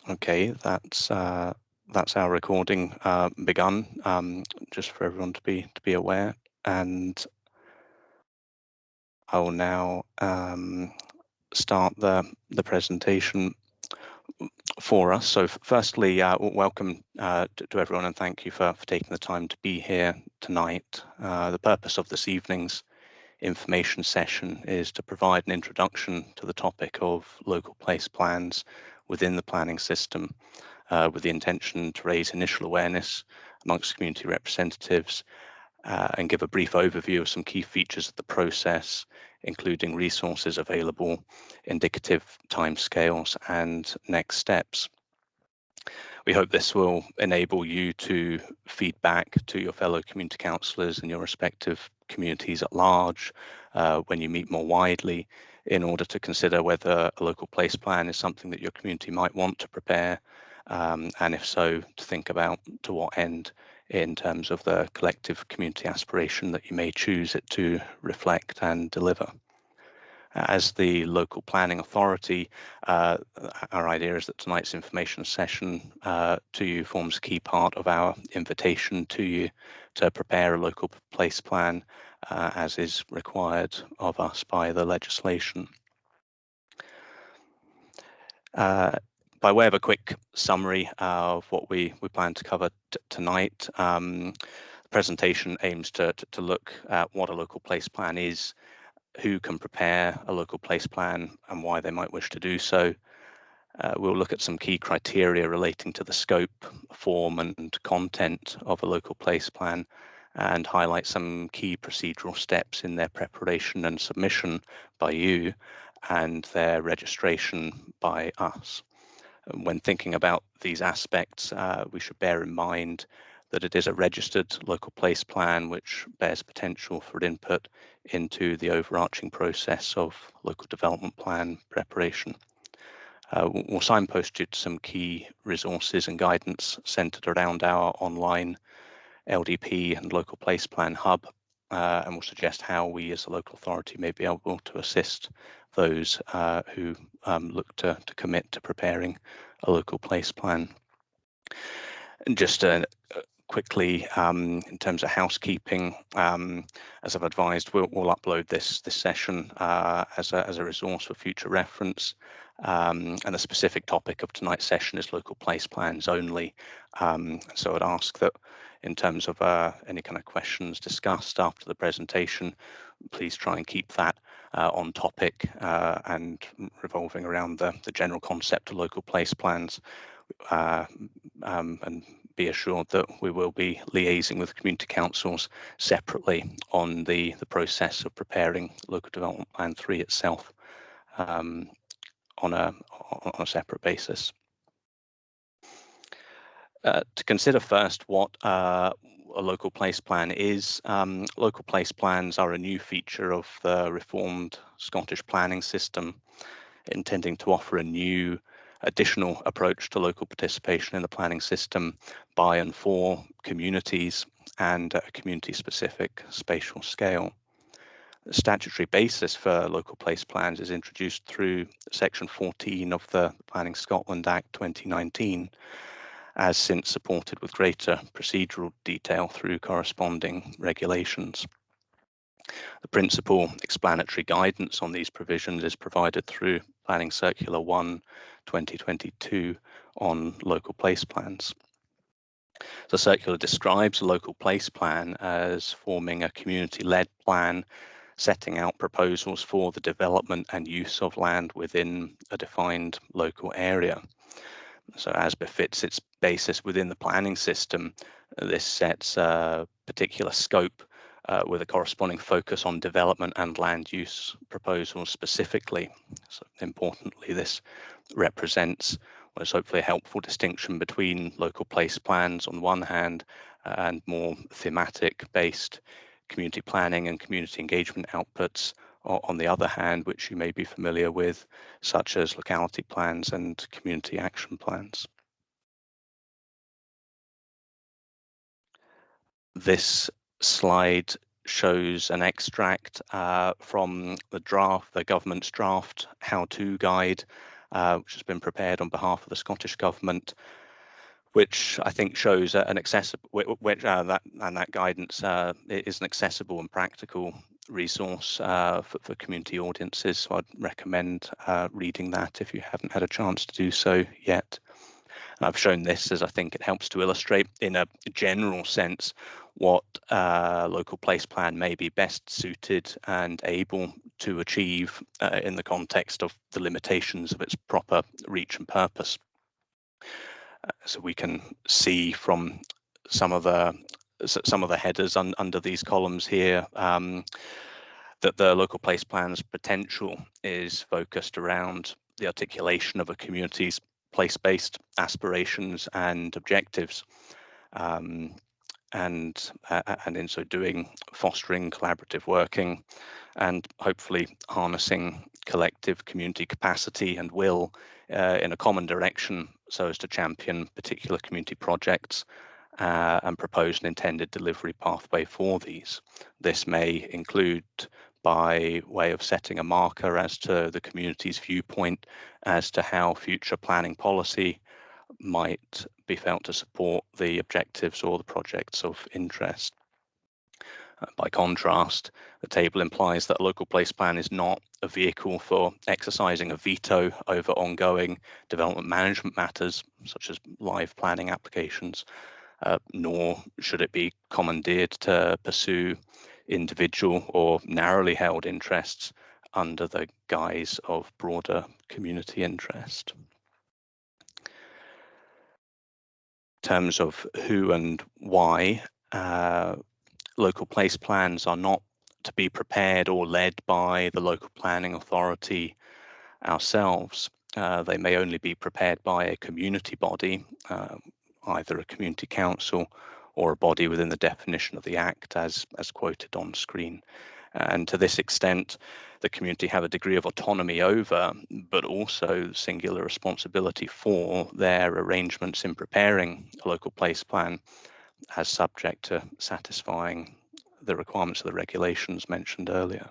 Okay, that's our recording begun. Just for everyone to be aware, and I will now start the presentation for us. So, firstly, welcome to everyone, and thank you for taking the time to be here tonight. The purpose of this evening's information session is to provide an introduction to the topic of local place plans within the planning system, with the intention to raise initial awareness amongst community representatives and give a brief overview of some key features of the process, including resources available, indicative timescales, and next steps. We hope this will enable you to feed back to your fellow community councillors and your respective communities at large when you meet more widely, in order to consider whether a local place plan is something that your community might want to prepare, and if so, to think about to what end in terms of the collective community aspiration that you may choose it to reflect and deliver. As the local planning authority, our idea is that tonight's information session to you forms a key part of our invitation to you to prepare a local place plan as is required of us by the legislation. By way of a quick summary of what we plan to cover tonight, the presentation aims to look at what a local place plan is, who can prepare a local place plan and why they might wish to do so. We'll look at some key criteria relating to the scope, form and content of a local place plan, and highlight some key procedural steps in their preparation and submission by you and their registration by us. When thinking about these aspects, we should bear in mind that it is a registered local place plan which bears potential for input into the overarching process of local development plan preparation. We'll signpost you to some key resources and guidance centred around our online LDP and local place plan hub, and we'll suggest how we as a local authority may be able to assist those who look to commit to preparing a local place plan. And just quickly, in terms of housekeeping, as I've advised, we'll upload this session as a resource for future reference. And the specific topic of tonight's session is local place plans only. So I'd ask that in terms of any kind of questions discussed after the presentation, please try and keep that on topic and revolving around the general concept of local place plans. And be assured that we will be liaising with community councils separately on the process of preparing Local Development Plan 3 itself on a separate basis. To consider first what a local place plan is, local place plans are a new feature of the reformed Scottish planning system, intending to offer a new additional approach to local participation in the planning system by and for communities and at a community-specific spatial scale. The statutory basis for local place plans is introduced through Section 14 of the Planning Scotland Act 2019, as since supported with greater procedural detail through corresponding regulations. The principal explanatory guidance on these provisions is provided through Planning Circular 1 2022 on local place plans. The circular describes a local place plan as forming a community-led plan setting out proposals for the development and use of land within a defined local area. So as befits its basis within the planning system, this sets a particular scope with a corresponding focus on development and land use proposals specifically. So importantly, this represents what is hopefully a helpful distinction between local place plans on the one hand and more thematic based community planning and community engagement outputs on the other hand, which you may be familiar with, such as locality plans and community action plans. This slide shows an extract from the government's draft how-to guide which has been prepared on behalf of the Scottish Government, which I think shows an accessible, that guidance is an accessible and practical resource for community audiences. So I'd recommend reading that if you haven't had a chance to do so yet. And I've shown this as I think it helps to illustrate in a general sense what local place plan may be best suited and able to achieve in the context of the limitations of its proper reach and purpose. So we can see from some of the headers under these columns here that the local place plan's potential is focused around the articulation of a community's place-based aspirations and objectives, and in so doing, fostering collaborative working and hopefully harnessing collective community capacity and will in a common direction so as to champion particular community projects and propose an intended delivery pathway for these. This may include by way of setting a marker as to the community's viewpoint as to how future planning policy might be felt to support the objectives or the projects of interest. By contrast, the table implies that a local place plan is not a vehicle for exercising a veto over ongoing development management matters, such as live planning applications, nor should it be commandeered to pursue individual or narrowly held interests under the guise of broader community interest. In terms of who and why, local place plans are not to be prepared or led by the local planning authority ourselves. They may only be prepared by a community body, either a community council or a body within the definition of the Act as quoted on screen. And to this extent, the community have a degree of autonomy over, but also singular responsibility for their arrangements in preparing a local place plan as subject to satisfying the requirements of the regulations mentioned earlier.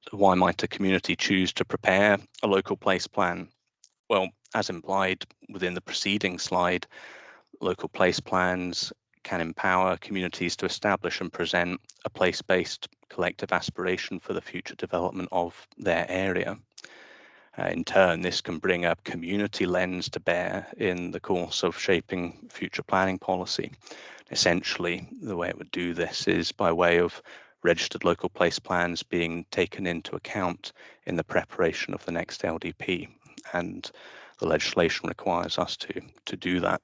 So why might a community choose to prepare a local place plan? Well, as implied within the preceding slide, local place plans can empower communities to establish and present a place-based collective aspiration for the future development of their area. In turn, this can bring a community lens to bear in the course of shaping future planning policy. Essentially, the way it would do this is by way of registered local place plans being taken into account in the preparation of the next LDP, and the legislation requires us to do that.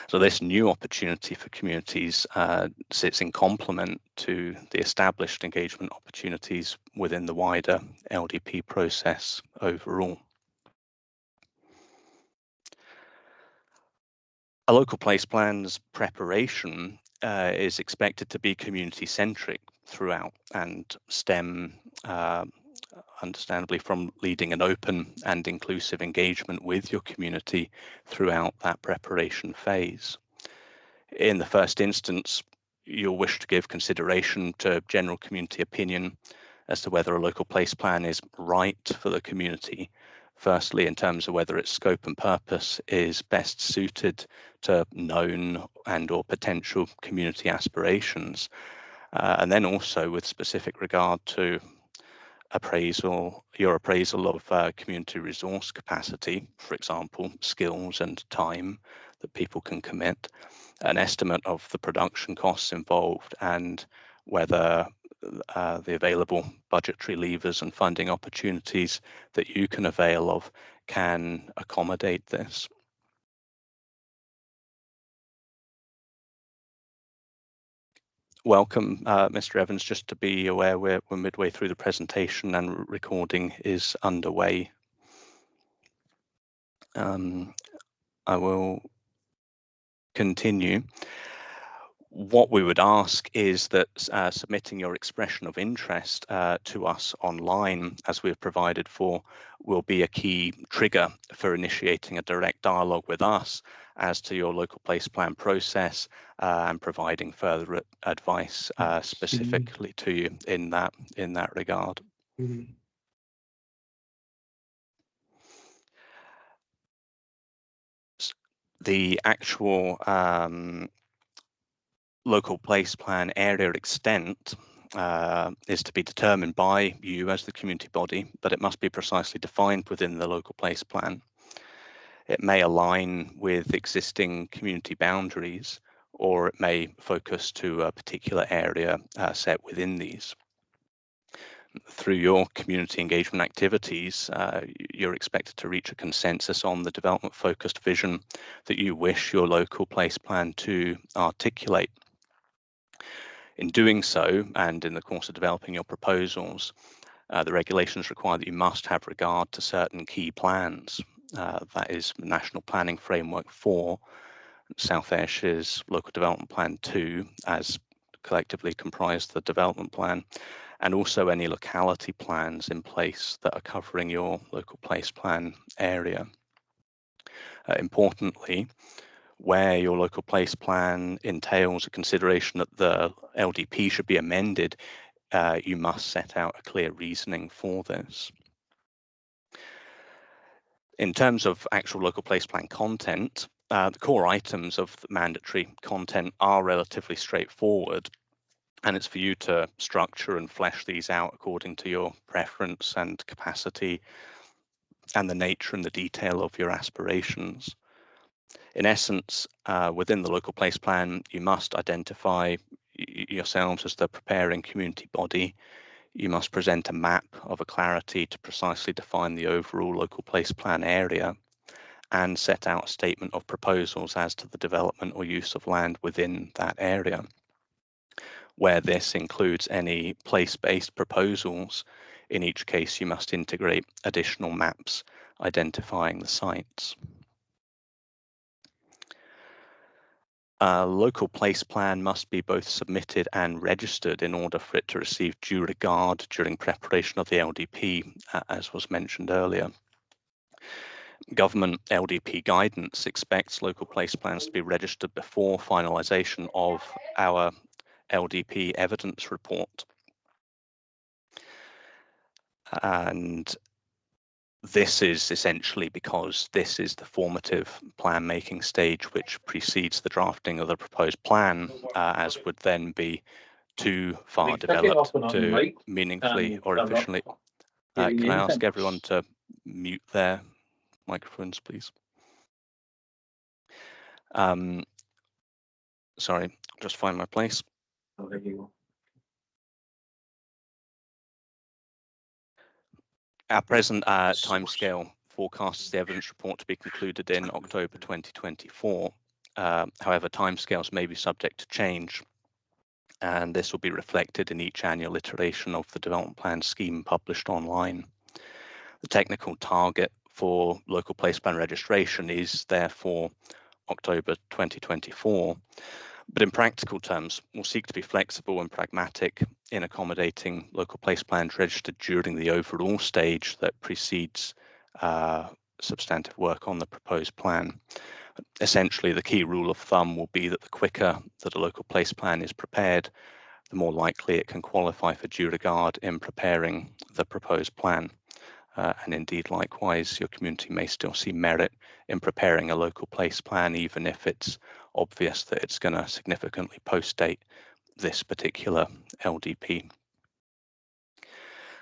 So this new opportunity for communities sits in complement to the established engagement opportunities within the wider LDP process overall. A local place plan's preparation is expected to be community-centric throughout and stem understandably from leading an open and inclusive engagement with your community throughout that preparation phase. In the first instance, you'll wish to give consideration to general community opinion as to whether a local place plan is right for the community. Firstly, in terms of whether its scope and purpose is best suited to known and or potential community aspirations, and then also with specific regard to your appraisal of community resource capacity, for example, skills and time that people can commit, an estimate of the production costs involved, and whether the available budgetary levers and funding opportunities that you can avail of can accommodate this. Welcome, Mr. Evans. Just to be aware, we're midway through the presentation and recording is underway. I will continue. What we would ask is that submitting your expression of interest to us online, as we've provided for, will be a key trigger for initiating a direct dialogue with us as to your local place plan process and providing further advice specifically to you in that regard. The actual local place plan area extent is to be determined by you as the community body, but it must be precisely defined within the local place plan. It may align with existing community boundaries, or it may focus to a particular area set within these. Through your community engagement activities, you're expected to reach a consensus on the development-focused vision that you wish your local place plan to articulate. In doing so, and in the course of developing your proposals, the regulations require that you must have regard to certain key plans. That is the National Planning Framework 4, South Ayrshire's Local Development Plan 2, as collectively comprise the development plan, and also any locality plans in place that are covering your local place plan area. Importantly, where your local place plan entails a consideration that the LDP should be amended, you must set out a clear reasoning for this. In terms of actual local place plan content, the core items of the mandatory content are relatively straightforward, and it's for you to structure and flesh these out according to your preference and capacity and the nature and the detail of your aspirations. In essence, within the local place plan, you must identify yourselves as the preparing community body. You must present a map of a clarity to precisely define the overall local place plan area and set out a statement of proposals as to the development or use of land within that area. Where this includes any place-based proposals, in each case you must integrate additional maps identifying the sites. A local place plan must be both submitted and registered in order for it to receive due regard during preparation of the LDP, as was mentioned earlier. Government LDP guidance expects local place plans to be registered before finalisation of our LDP evidence report. And this is essentially because this is the formative plan making stage which precedes the drafting of the proposed plan, as would then be too far developed to meaningfully or efficiently. Can I ask everyone to mute their microphones, please? Sorry, just find my place. Oh, there you go. Our present timescale forecasts the evidence report to be concluded in October 2024. However, timescales may be subject to change, and this will be reflected in each annual iteration of the development plan scheme published online. The technical target for local place plan registration is therefore October 2024. But in practical terms, we'll seek to be flexible and pragmatic in accommodating local place plans registered during the overall stage that precedes substantive work on the proposed plan. Essentially, the key rule of thumb will be that the quicker that a local place plan is prepared, the more likely it can qualify for due regard in preparing the proposed plan. And indeed, likewise, your community may still see merit in preparing a local place plan, even if it's obvious that it's going to significantly post-date this particular LDP.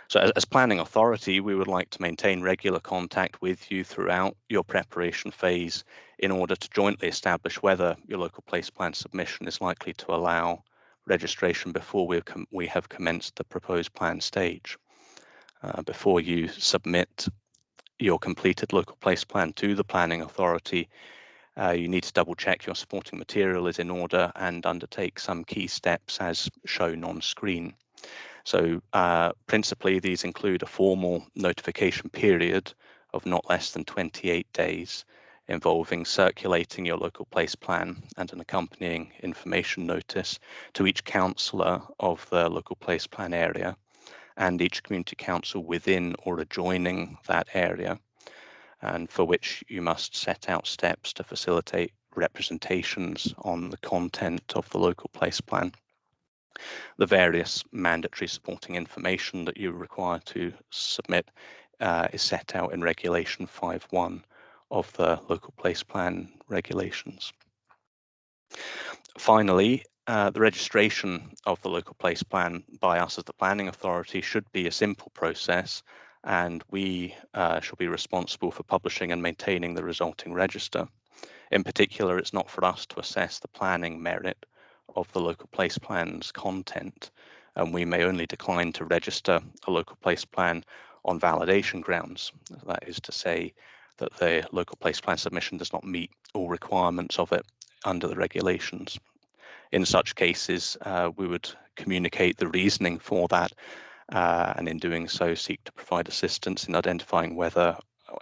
So as planning authority, we would like to maintain regular contact with you throughout your preparation phase in order to jointly establish whether your local place plan submission is likely to allow registration before we have commenced the proposed plan stage. Before you submit your completed local place plan to the planning authority, you need to double check your supporting material is in order and undertake some key steps as shown on screen. So principally, these include a formal notification period of not less than 28 days, involving circulating your local place plan and an accompanying information notice to each councillor of the local place plan area and each community council within or adjoining that area, and for which you must set out steps to facilitate representations on the content of the local place plan. The various mandatory supporting information that you require to submit is set out in Regulation 5.1 of the local place plan regulations. Finally, the registration of the local place plan by us as the planning authority should be a simple process, and we shall be responsible for publishing and maintaining the resulting register. In particular, it's not for us to assess the planning merit of the local place plan's content, and we may only decline to register a local place plan on validation grounds. That is to say that the local place plan submission does not meet all requirements of it under the regulations. In such cases, we would communicate the reasoning for that, and in doing so seek to provide assistance in identifying whether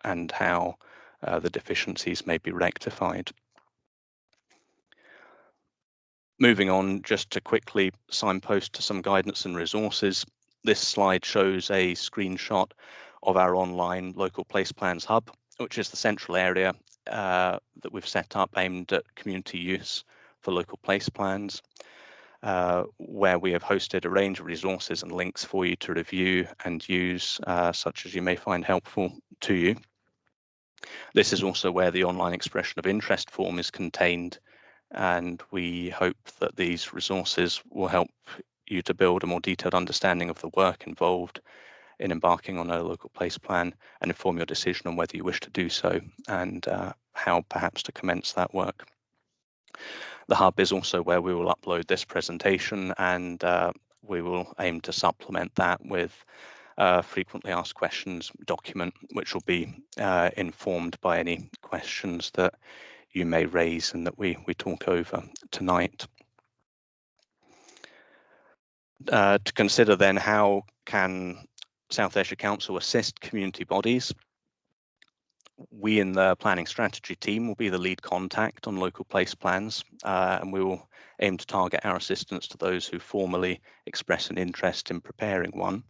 and how the deficiencies may be rectified. Moving on, just to quickly signpost to some guidance and resources, this slide shows a screenshot of our online local place plans hub, which is the central area that we've set up aimed at community use for local place plans, where we have hosted a range of resources and links for you to review and use, such as you may find helpful to you. This is also where the online expression of interest form is contained, and we hope that these resources will help you to build a more detailed understanding of the work involved in embarking on a local place plan and inform your decision on whether you wish to do so and how perhaps to commence that work. The hub is also where we will upload this presentation, and we will aim to supplement that with frequently asked questions document, which will be informed by any questions that you may raise and that we talk over tonight. To consider then, how can South Ayrshire Council assist community bodies? We in the planning strategy team will be the lead contact on local place plans, and we will aim to target our assistance to those who formally express an interest in preparing one.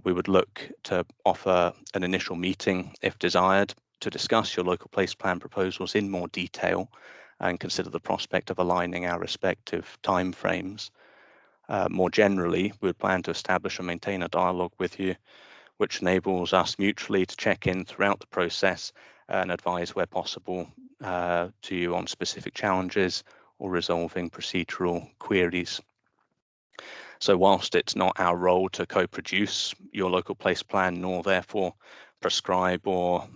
We would look to offer an initial meeting, if desired, to discuss your local place plan proposals in more detail and consider the prospect of aligning our respective timeframes. More generally, we would plan to establish and maintain a dialogue with you, which enables us mutually to check in throughout the process and advise where possible to you on specific challenges or resolving procedural queries. So whilst it's not our role to co-produce your local place plan, nor therefore prescribe or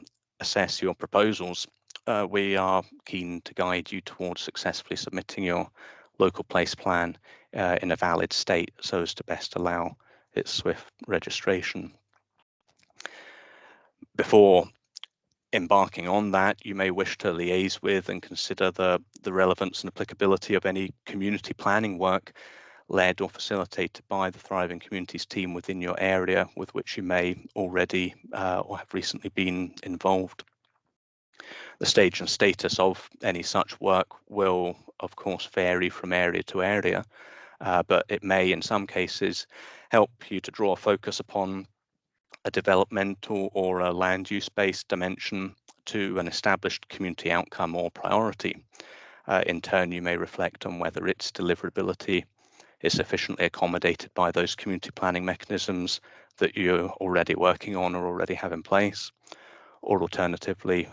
assess your proposals, we are keen to guide you towards successfully submitting your local place plan in a valid state so as to best allow its swift registration. Before embarking on that, you may wish to liaise with and consider the relevance and applicability of any community planning work led or facilitated by the Thriving Communities team within your area, with which you may already or have recently been involved. The stage and status of any such work will, of course, vary from area to area, but it may, in some cases, help you to draw a focus upon a developmental or a land use-based dimension to an established community outcome or priority. In turn, you may reflect on whether its deliverability is sufficiently accommodated by those community planning mechanisms that you're already working on or already have in place, or alternatively,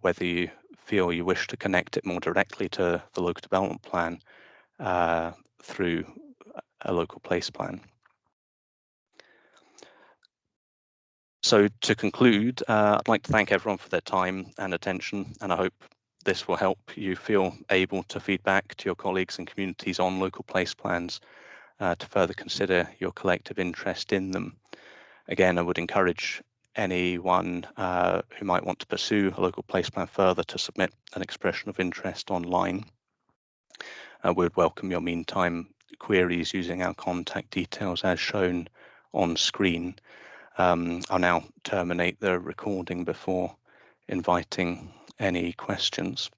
whether you feel you wish to connect it more directly to the local development plan through a local place plan. So to conclude, I'd like to thank everyone for their time and attention, and I hope this will help you feel able to feed back to your colleagues and communities on local place plans to further consider your collective interest in them. Again, I would encourage anyone who might want to pursue a local place plan further to submit an expression of interest online. We would welcome your meantime queries using our contact details as shown on screen. I'll now terminate the recording before inviting any questions.